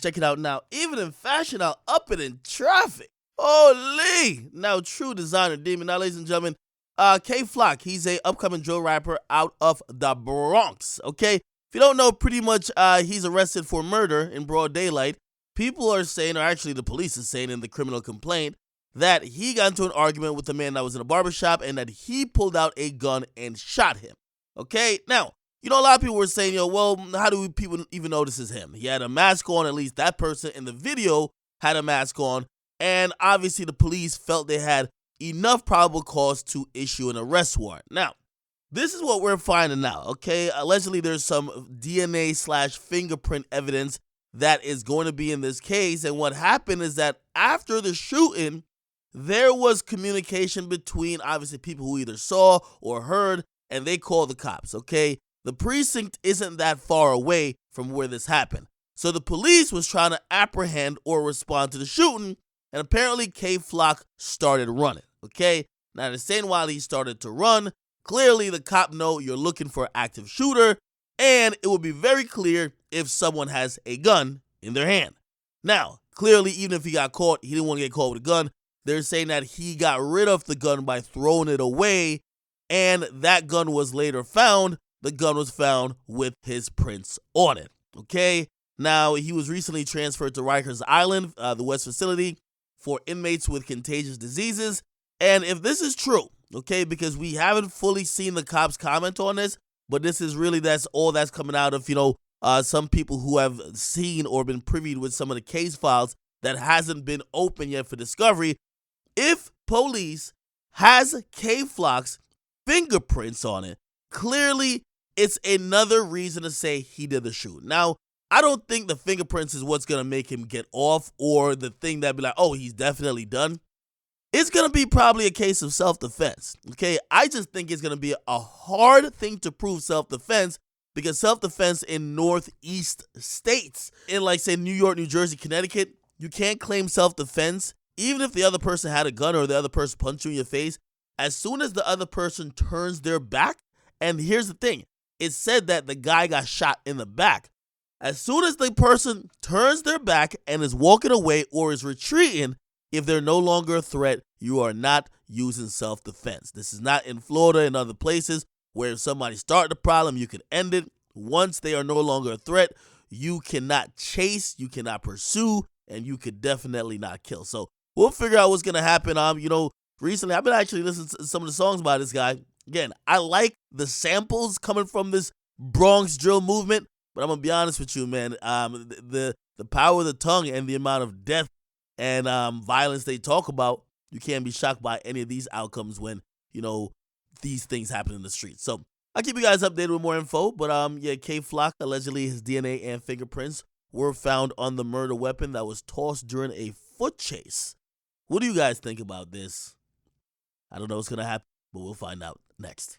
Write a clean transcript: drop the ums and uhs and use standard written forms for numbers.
Check it out now. Even in fashion, I'll up it in traffic. Holy! Now, true designer demon. Now, ladies and gentlemen, K Flock, he's a upcoming drill rapper out of the Bronx. Okay, if you don't know, pretty much, he's arrested for murder in broad daylight. People are saying, or actually, the police is saying in the criminal complaint, that he got into an argument with a man that was in a barbershop and that he pulled out a gun and shot him. Okay, now, a lot of people were saying, well, how do people even know this is him? He had a mask on, at least that person in the video had a mask on, and obviously the police felt they had enough probable cause to issue an arrest warrant. Now, this is what we're finding out, okay? Allegedly, there's some DNA/fingerprint evidence that is going to be in this case, and what happened is that after the shooting, there was communication between, obviously, people who either saw or heard, and they called the cops, okay? The precinct isn't that far away from where this happened. So the police was trying to apprehend or respond to the shooting, and apparently K Flock started running, okay? Now, the same while he started to run, clearly the cop know you're looking for an active shooter, and it will be very clear if someone has a gun in their hand. Now, clearly, even if he got caught, he didn't want to get caught with a gun. They're saying that he got rid of the gun by throwing it away, and that gun was later found. The gun was found with his prints on it, okay? Now, he was recently transferred to Rikers Island, the West facility, for inmates with contagious diseases. And if this is true, okay, because we haven't fully seen the cops comment on this, but this is really, that's all that's coming out of, some people who have seen or been privy with some of the case files that hasn't been open yet for discovery. If police has K Flock's fingerprints on it, clearly it's another reason to say he did the shoot. Now, I don't think the fingerprints is what's going to make him get off or the thing that be like, oh, he's definitely done. It's going to be probably a case of self-defense, okay? I just think it's going to be a hard thing to prove self-defense because self-defense in northeast states, in like, say, New York, New Jersey, Connecticut, you can't claim self-defense even if the other person had a gun or the other person punched you in your face. As soon as the other person turns their back, and here's the thing, it said that the guy got shot in the back. As soon as the person turns their back and is walking away or is retreating, if they're no longer a threat, you are not using self-defense. This is not in Florida and other places where if somebody started the problem, you can end it. Once they are no longer a threat, you cannot chase, you cannot pursue, and you could definitely not kill. So we'll figure out what's going to happen. Recently, I've been actually listening to some of the songs by this guy. Again, I like the samples coming from this Bronx drill movement, but I'm going to be honest with you, man. The power of the tongue and the amount of death and violence they talk about, you can't be shocked by any of these outcomes when, these things happen in the streets. So I'll keep you guys updated with more info, but K Flock, allegedly his DNA and fingerprints were found on the murder weapon that was tossed during a foot chase. What do you guys think about this? I don't know what's going to happen, but we'll find out next.